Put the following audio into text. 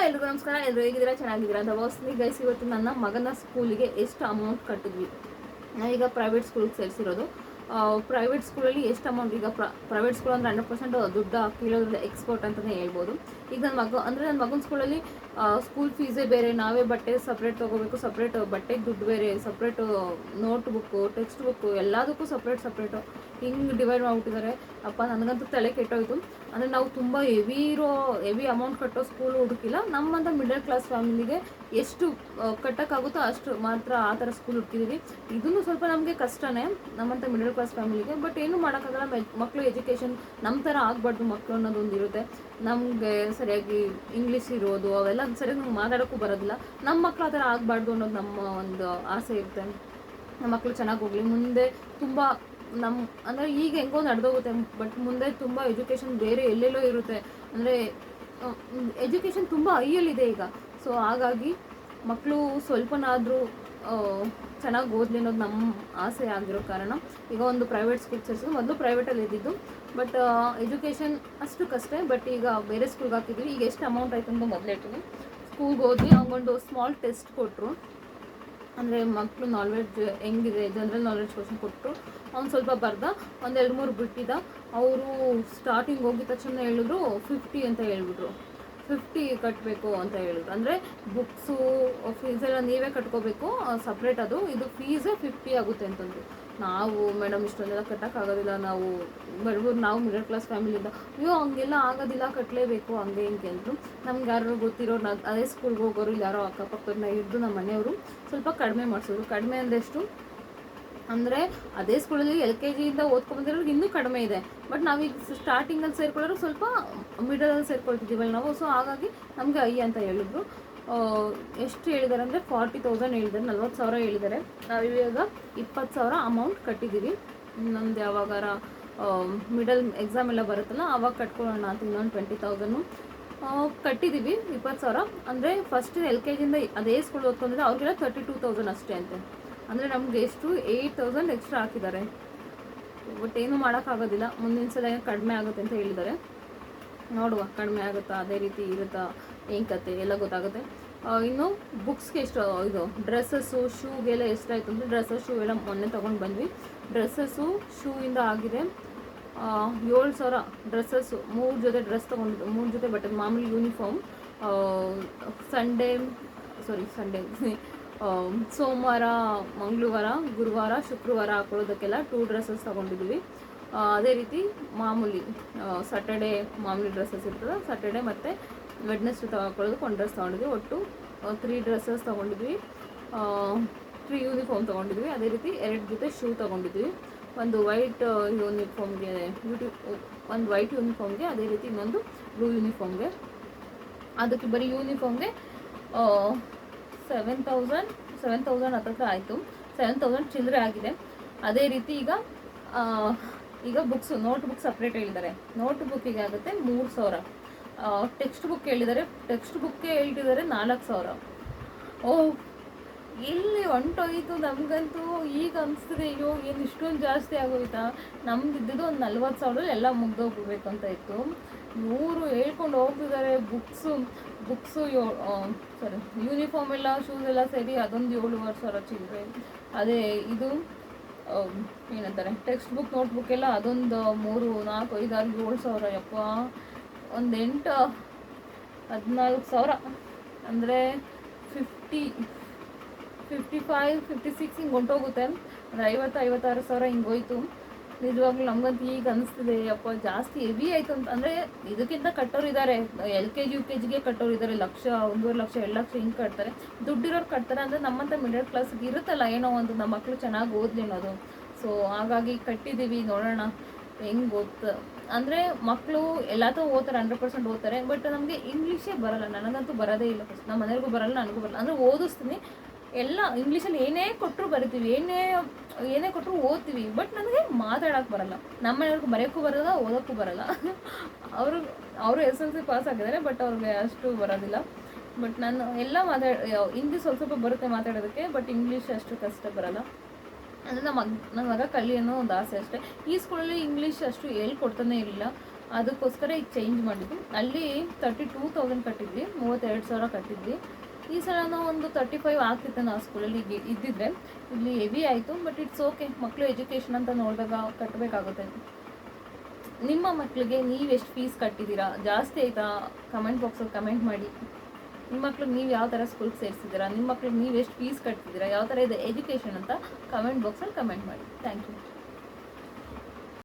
ಎಲ್ರಿಗೂ ನಮಸ್ಕಾರ. ಎಲ್ಲರೂ ಹೇಗಿದ್ದೀರಾ? ಚೆನ್ನಾಗಿದ್ದೀರಾ ಅಂತ ಭಾವಿಸ್ತೀನಿ ಗೈಸ್. ಇವತ್ತು ನನ್ನ ಮಗನ ಸ್ಕೂಲಿಗೆ ಎಷ್ಟು ಅಮೌಂಟ್ ಕಟ್ಟಿದ್ವಿ. ನಾವೀಗ ಪ್ರೈವೇಟ್ ಸ್ಕೂಲ್ಗೆ ಸೇರಿಸಿರೋದು. ಪ್ರೈವೇಟ್ ಸ್ಕೂಲಲ್ಲಿ ಎಷ್ಟು ಅಮೌಂಟ್, ಈಗ ಪ್ರೈವೇಟ್ ಸ್ಕೂಲ್ ಅಂದರೆ 100% ದುಡ್ಡು ಕೀಳೋದ್ರಲ್ಲಿ ಎಕ್ಸ್ಪರ್ಟ್ ಅಂತಲೇ ಹೇಳ್ಬೋದು. ಈಗ ನನ್ನ ಮಗನ ಸ್ಕೂಲಲ್ಲಿ ಸ್ಕೂಲ್ ಫೀಸೇ ಬೇರೆ, ನಾವೇ ಬಟ್ಟೆ ಸಪ್ರೇಟ್ ತೊಗೋಬೇಕು, ಸಪ್ರೇಟ್ ಬಟ್ಟೆಗೆ ದುಡ್ಡು ಬೇರೆ, separate note book, text book ಎಲ್ಲದಕ್ಕೂ ಸಪ್ರೇಟು ಹಿಂಗೆ ಡಿವೈಡ್ ಮಾಡಿಬಿಟ್ಟಿದ್ದಾರೆ. ಅಪ್ಪ ನನಗಂತೂ ತಲೆ ಕೆಟ್ಟೋಯ್ತು. ಅಂದರೆ ನಾವು ತುಂಬ ಹೆವಿ ಅಮೌಂಟ್ ಕಟ್ಟೋ ಸ್ಕೂಲ್ ಹುಡುಕಿಲ್ಲ. ನಮ್ಮಂಥ ಮಿಡಲ್ ಕ್ಲಾಸ್ ಫ್ಯಾಮಿಲಿಗೆ ಎಷ್ಟು ಕಟ್ಟೋಕ್ಕಾಗುತ್ತೋ ಅಷ್ಟು ಮಾತ್ರ ಆ ಥರ ಸ್ಕೂಲ್ ಹುಡುಕಿದ್ದೀವಿ. ಇದನ್ನು ಸ್ವಲ್ಪ ನಮಗೆ ಕಷ್ಟನೇ ನಮ್ಮಂಥ ಮಿಡಲ್ ಕ್ಲಾಸ್ ಫ್ಯಾಮಿಲಿಗೆ. ಬಟ್ ಏನೂ ಮಾಡೋಕ್ಕಾಗಲ್ಲ. ಮಕ್ಕಳು ಎಜುಕೇಷನ್ ನಮ್ಮ ಥರ ಆಗಬಾರ್ದು ಮಕ್ಕಳು ಅನ್ನೋದೊಂದು ಇರುತ್ತೆ. ನಮಗೆ ಸರಿಯಾಗಿ ಇಂಗ್ಲೀಷ್ ಇರೋದು ಅವೆಲ್ಲ ಸರಿಯಾಗಿ ನಮ್ಗೆ ಮಾತಾಡೋಕ್ಕೂ ಬರೋದಿಲ್ಲ. ನಮ್ಮ ಮಕ್ಕಳು ಆ ಥರ ಆಗಬಾರ್ದು ಅನ್ನೋದು ನಮ್ಮ ಒಂದು ಆಸೆ ಇರುತ್ತೆ. ನಮ್ಮ ಮಕ್ಕಳು ಚೆನ್ನಾಗಿ ಹೋಗಲಿ, ಮುಂದೆ ತುಂಬ ಅಂದರೆ ಈಗ ಹೆಂಗೋ ನಡೆದೋಗುತ್ತೆ, ಬಟ್ ಮುಂದೆ ತುಂಬ ಎಜುಕೇಷನ್ ಬೇರೆ ಎಲ್ಲೆಲ್ಲೋ ಇರುತ್ತೆ. ಅಂದರೆ ಎಜುಕೇಷನ್ ತುಂಬ ಹೈಯಲ್ಲಿದೆ ಈಗ. ಸೊ ಹಾಗಾಗಿ ಮಕ್ಕಳು ಸ್ವಲ್ಪನಾದರೂ ಚೆನ್ನಾಗಿ ಓದಲಿ ಅನ್ನೋದು ನಮ್ಮ ಆಸೆ ಆಗಿರೋ ಕಾರಣ ಈಗ ಒಂದು ಪ್ರೈವೇಟ್ ಸ್ಕೂಲ್ ಸೇರಿಸೋದು. ಮೊದಲು ಪ್ರೈವೇಟಲ್ಲಿ ಇದ್ದಿದ್ದು, ಬಟ್ ಎಜುಕೇಷನ್ ಅಷ್ಟಕ್ಕಷ್ಟೇ. ಬಟ್ ಈಗ ಬೇರೆ ಸ್ಕೂಲ್ಗೆ ಹಾಕಿದ್ವಿ. ಈಗ ಎಷ್ಟು ಅಮೌಂಟ್ ಆಯಿತು ಅಂತ ಮೊದಲೇ ಹೇಳ್ತೀನಿ. ಸ್ಕೂಲ್ಗೆ ಹೋದ್ವಿ, ಅವಗೊಂದು ಸ್ಮಾಲ್ ಟೆಸ್ಟ್ ಕೊಟ್ಟರು. ಅಂದರೆ ಮಕ್ಕಳು ನಾಲೆಡ್ಜ್ ಹೆಂಗಿದೆ, ಜನರಲ್ ನಾಲೆಡ್ಜ್ ಕ್ವಶನ್ ಕೊಟ್ಟರು. ಅವ್ನು ಸ್ವಲ್ಪ ಬರ್ದ, 1-2-3 ಬಿಟ್ಟಿದ್ದ. ಅವರು ಸ್ಟಾರ್ಟಿಂಗ್ ಹೋಗಿದ ತಕ್ಷಣ ಹೇಳಿದ್ರು 50 ಅಂತ ಹೇಳ್ಬಿಟ್ರು. 50 ಕಟ್ಟಬೇಕು ಅಂತ ಹೇಳಿದ್ರು. ಅಂದರೆ ಬುಕ್ಸು ಫೀಸೆಲ್ಲ ನೀವೇ ಕಟ್ಕೋಬೇಕು ಸಪ್ರೇಟ್, ಅದು ಇದು ಫೀಸೇ 50 ಆಗುತ್ತೆ ಅಂತಂದ್ರು. ನಾವು ಮೇಡಮ್ ಇಷ್ಟೊಂದೆಲ್ಲ ಕಟ್ಟೋಕ್ಕಾಗೋದಿಲ್ಲ, ನಾವು ಬಡವರು, ನಾವು ಮಿಡಲ್ ಕ್ಲಾಸ್ ಫ್ಯಾಮಿಲಿಯಿಂದ, ಅಯ್ಯೋ ಹಂಗೆಲ್ಲ ಆಗೋದಿಲ್ಲ, ಕಟ್ಟಲೇಬೇಕು ಹಂಗೆ ಹಿಂಗೆ ಅಂದರು. ನಮ್ಗೆ ಯಾರು ಗೊತ್ತಿರೋರು, ಅದೇ ಸ್ಕೂಲ್ಗೆ ಹೋಗೋರು, ಇಲ್ಲಿ ಯಾರೋ ಅಕ್ಕಪಕ್ಕದನ್ನ ಹಿಡಿದು ನಮ್ಮ ಮನೆಯವರು ಸ್ವಲ್ಪ ಕಡಿಮೆ ಮಾಡಿಸೋರು. ಕಡಿಮೆ ಅಂದರೆ ಎಷ್ಟು ಅಂದರೆ ಅದೇ ಸ್ಕೂಲಲ್ಲಿ LKGಯಿಂದ ಓದ್ಕೊಂಡ್ಬಂದಿರೋರು ಇನ್ನೂ ಕಡಿಮೆ ಇದೆ. ಬಟ್ ನಾವೀಗ ಸ್ಟಾರ್ಟಿಂಗಲ್ಲಿ ಸೇರ್ಕೊಳ್ಳೋರು ಸ್ವಲ್ಪ ಮಿಡಲಲ್ಲಿ ಸೇರ್ಕೊಳ್ತಿದ್ದೀವಲ್ಲ ನಾವು. ಸೊ ಹಾಗಾಗಿ ನಮಗೆ ಅಂತ ಹೇಳಿದ್ರು. ಎಷ್ಟು ಹೇಳಿದ್ದಾರೆ ಅಂದರೆ 40,000 ಹೇಳಿದ್ದಾರೆ, 40,000 ಹೇಳಿದ್ದಾರೆ. ನಾವಿವಾಗ 20,000 ಅಮೌಂಟ್ ಕಟ್ಟಿದ್ದೀವಿ. ನಮ್ದು ಯಾವಾಗಾರ ಮಿಡಲ್ ಎಕ್ಸಾಮ್ ಎಲ್ಲ ಬರುತ್ತಲ್ಲ ಆವಾಗ ಕಟ್ಕೊಳ್ಳೋಣ ಅಂತ ಇನ್ನೊಂದು 20,000 ಕಟ್ಟಿದ್ದೀವಿ. 20,000 ಅಂದರೆ ಫಸ್ಟ್ LKGಯಿಂದ ಅದೇ ಸ್ಕೂಲ್ ಓದ್ಕೊಂಡಿದ್ರೆ ಅವ್ರಿಗೆಲ್ಲ 32,000 ಅಷ್ಟೇ ಅಂತೆ. ಅಂದರೆ ನಮಗೆ ಎಷ್ಟು 8,000 ಎಕ್ಸ್ಟ್ರಾ ಹಾಕಿದ್ದಾರೆ. ಬಟ್ ಏನೂ ಮಾಡೋಕ್ಕಾಗೋದಿಲ್ಲ, ಮುಂದಿನ ಸಲ ಕಡಿಮೆ ಆಗುತ್ತೆ ಅಂತ ಹೇಳಿದ್ದಾರೆ. ನೋಡುವ ಕಡಿಮೆ ಆಗುತ್ತಾ, ಅದೇ ರೀತಿ ಇರುತ್ತಾ, ಏನು ಕತೆ ಎಲ್ಲ ಗೊತ್ತಾಗುತ್ತೆ. ಇನ್ನು ಬುಕ್ಸ್ಗೆ ಎಷ್ಟು, ಇದು ಡ್ರೆಸ್ಸಸ್ಸು ಶೂಗೆಲ್ಲ ಎಷ್ಟಾಯಿತು ಅಂದರೆ ಡ್ರೆಸ್ಸಸ್ ಶೂ ಎಲ್ಲ ಮೊನ್ನೆ ತೊಗೊಂಡು ಬಂದ್ವಿ. ಡ್ರೆಸ್ಸಸ್ಸು ಶೂಯಿಂದ ಆಗಿದೆ 7,000. ಡ್ರೆಸ್ಸಸ್ಸು 3 ಜೊತೆ ಡ್ರೆಸ್ ತೊಗೊಂಡಿದ್ದು, 3 ಜೊತೆ ಬಟ್ಟೆ, ಮಾಮೂಲಿ ಯೂನಿಫಾರ್ಮ್. ಸಂಡೇ ಸೋಮವಾರ, ಮಂಗಳವಾರ, ಗುರುವಾರ, ಶುಕ್ರವಾರ ಹಾಕೊಳ್ಳೋದಕ್ಕೆಲ್ಲ 2 ಡ್ರೆಸ್ಸಸ್ ತೊಗೊಂಡಿದ್ದೀವಿ. ಅದೇ ರೀತಿ ಮಾಮೂಲಿ ಸ್ಯಾಟರ್ಡೇ ಮಾಮೂಲಿ ಡ್ರೆಸ್ಸಸ್ ಇರ್ತದೆ, ಸ್ಯಾಟರ್ಡೇ ಮತ್ತು ವೆಡ್ನೆಸ್ಡೇ ಹಾಕೊಳ್ಳೋದಕ್ಕೆ 1 ಡ್ರೆಸ್ ತೊಗೊಂಡಿದ್ವಿ. ಒಟ್ಟು 3 ಡ್ರೆಸ್ಸಸ್ ತೊಗೊಂಡಿದ್ವಿ, 3 ಯೂನಿಫಾರ್ಮ್ ತೊಗೊಂಡಿದ್ವಿ. ಅದೇ ರೀತಿ 2 ಜೊತೆ ಶೂ ತೊಗೊಂಡಿದ್ವಿ. ಒಂದು ವೈಟ್ ಯೂನಿಫಾರ್ಮ್ಗೆ, ಒಂದು ವೈಟ್ ಯೂನಿಫಾರ್ಮ್ಗೆ, ಅದೇ ರೀತಿ ಇನ್ನೊಂದು ಬ್ಲೂ ಯೂನಿಫಾರ್ಮ್ಗೆ. ಅದಕ್ಕೆ ಬರೀ ಯೂನಿಫಾರ್ಮ್ಗೆ 7,000 ಹತ್ರ ಆಯಿತು. 7,000 ಚಿಲ್ಲರೆ ಆಗಿದೆ. ಅದೇ ರೀತಿ ಈಗ ಬುಕ್ಸು, ನೋಟ್ ಬುಕ್ ಸಪ್ರೇಟ್ ಹೇಳಿದ್ದಾರೆ. ನೋಟ್ ಬುಕ್ಕಿಗೆ ಆಗುತ್ತೆ 3,000. ಟೆಕ್ಸ್ಟ್ ಬುಕ್ ಹೇಳಿದ್ದಾರೆ, ಟೆಕ್ಸ್ಟ್ ಬುಕ್ಗೆ ಹೇಳ್ತಿದ್ದಾರೆ 4,000. ಎಲ್ಲಿ ಹೊಂಟೋಯ್ತು ನಮಗಂತೂ. ಈಗ ಅನಿಸ್ತಿದೆ, ಅಯ್ಯೋ ಏನು ಇಷ್ಟೊಂದು ಜಾಸ್ತಿ ಆಗೋಯ್ತಾ. ನಮ್ದು ಇದ್ದಿದ್ದು ಒಂದು 40,000 ಎಲ್ಲ ಮುಗ್ದೋಗ್ಬಿಡ್ಬೇಕು ಅಂತ ಇತ್ತು. ಇವರು ಹೇಳ್ಕೊಂಡು ಹೋಗ್ತಿದ್ದಾರೆ. ಬುಕ್ಸು ಯೂನಿಫಾರ್ಮ್ ಎಲ್ಲ, ಶೂಸ್ ಎಲ್ಲ ಸೇರಿ ಅದೊಂದು 7,500 ಚಿಲ್ಲರೆ. ಅದೇ ಇದು ಏನಂತಾರೆ ಟೆಕ್ಸ್ಟ್ ಬುಕ್, ನೋಟ್ ಬುಕ್ ಎಲ್ಲ ಅದೊಂದು 3, 4, 5, 6, 7,000. ಯಪ್ಪ, ಒಂದು 8-14,000 ಅಂದರೆ 55, 56 ಹಿಂಗೆ ಹೊಂಟೋಗುತ್ತೆ. ಅಂದರೆ 50-56,000 ಹಿಂಗೆ ಹೋಯ್ತು. ನಿಜವಾಗ್ಲೂ ನಮಗಂತೂ ಈಗ ಅನಿಸ್ತಿದೆ, ಅಪ್ಪ ಜಾಸ್ತಿ ಹೆವಿ ಆಯಿತು ಅಂತ. ಅಂದರೆ ಇದಕ್ಕಿಂತ ಕಟ್ಟೋರು ಇದ್ದಾರೆ, LKG UKGಗೆ ಕಟ್ಟೋರು ಇದ್ದಾರೆ. 1,00,000, 1.5 ಲಕ್ಷ, 2 ಲಕ್ಷ ಹಿಂಗೆ ಕಟ್ತಾರೆ. ದುಡ್ಡಿರೋರು ಕಟ್ತಾರೆ. ಅಂದರೆ ನಮ್ಮಂಥ ಮಿಡಲ್ ಕ್ಲಾಸ್ಗೆ ಇರುತ್ತಲ್ಲ ಏನೋ ಒಂದು, ನಮ್ಮ ಮಕ್ಕಳು ಚೆನ್ನಾಗಿ ಓದಲಿ ಅನ್ನೋದು. ಸೊ ಹಾಗಾಗಿ ಕಟ್ಟಿದ್ದೀವಿ. ನೋಡೋಣ ಹೆಂಗೆ ಓದ್ತ. ಅಂದರೆ ಮಕ್ಕಳು ಎಲ್ಲಾದರೂ ಓದ್ತಾರೆ, 100% ಓದ್ತಾರೆ. ಬಟ್ ನಮಗೆ ಇಂಗ್ಲೀಷೇ ಬರೋಲ್ಲ. ನನಗಂತೂ ಬರೋದೇ ಇಲ್ಲ. ಫಸ್ಟ್ ನಮ್ಮ ಮನೆಯವ್ರಿಗೂ ಬರೋಲ್ಲ, ನನಗೂ ಬರಲ್ಲ. ಅಂದರೆ ಓದಿಸ್ತೀನಿ ಎಲ್ಲ ಇಂಗ್ಲೀಷಲ್ಲಿ, ಏನೇ ಕೊಟ್ಟರು ಬರಿತೀವಿ, ಏನೇ ಕೊಟ್ಟರು ಓದ್ತೀವಿ. ಬಟ್ ನನಗೆ ಮಾತಾಡೋಕ್ಕೆ ಬರಲ್ಲ. ನಮ್ಮ ಮನೆಯವ್ರಿಗೂ ಬರೆಯೋಕ್ಕೂ ಬರೋಲ್ಲ, ಓದೋಕ್ಕೂ ಬರಲ್ಲ. ಅವರು SLC ಪಾಸ್ ಆಗಿದ್ದಾರೆ, ಬಟ್ ಅವ್ರಿಗೆ ಅಷ್ಟು ಬರೋದಿಲ್ಲ. ಬಟ್ ನಾನು ಎಲ್ಲ ಹಿಂದಿ ಸ್ವಲ್ಪ ಬರುತ್ತೆ ಮಾತಾಡೋದಕ್ಕೆ, ಬಟ್ ಇಂಗ್ಲೀಷ್ ಅಷ್ಟು ಕಷ್ಟ ಬರೋಲ್ಲ. ಅಂದರೆ ನನ್ನ ಮಗ ಕಲಿ ಅನ್ನೋ ಒಂದು ಆಸೆ ಅಷ್ಟೇ. ಈ ಸ್ಕೂಲಲ್ಲಿ ಇಂಗ್ಲೀಷ್ ಅಷ್ಟು ಹೇಳ್ಕೊಡ್ತಾನೆ ಇರಲಿಲ್ಲ. ಅದಕ್ಕೋಸ್ಕರ ಈಗ ಚೇಂಜ್ ಮಾಡಿದ್ವಿ. ಅಲ್ಲಿ 32,000 ಕಟ್ಟಿದ್ವಿ, 32,000 ಕಟ್ಟಿದ್ವಿ. ಈ ಸಲ ನಾವು ಒಂದು 35 ಆಗ್ತಿತ್ತು ನಾವು ಸ್ಕೂಲಲ್ಲಿ ಇದ್ದಿದ್ರೆ. ಇಲ್ಲಿ ಹೆವಿ ಆಯಿತು, ಬಟ್ ಇಟ್ಸ್ ಓಕೆ. ಮಕ್ಕಳು ಎಜುಕೇಷನ್ ಅಂತ ನೋಡಿದಾಗ ಕಟ್ಟಬೇಕಾಗುತ್ತೆ. ನಿಮ್ಮ ಮಕ್ಕಳಿಗೆ ನೀವು ಎಷ್ಟು ಫೀಸ್ ಕಟ್ಟಿದ್ದೀರಾ, ಜಾಸ್ತಿ ಆಯಿತಾ? ಕಮೆಂಟ್ ಬಾಕ್ಸಲ್ಲಿ ಕಮೆಂಟ್ ಮಾಡಿ. ನಿಮ್ಮ ಮಕ್ಳಿಗೆ ನೀವು ಯಾವ ಥರ ಸ್ಕೂಲ್ಗೆ ಸೇರಿಸಿದ್ದೀರಾ, ನಿಮ್ಮ ಮಕ್ಳಿಗೆ ನೀವು ಎಷ್ಟು ಫೀಸ್ ಕಟ್ತಿದ್ದೀರಾ, ಯಾವ ಥರ ಇದೆ ಎಜುಕೇಷನ್ ಅಂತ ಕಮೆಂಟ್ ಬಾಕ್ಸಲ್ಲಿ ಕಮೆಂಟ್ ಮಾಡಿ. Thank you.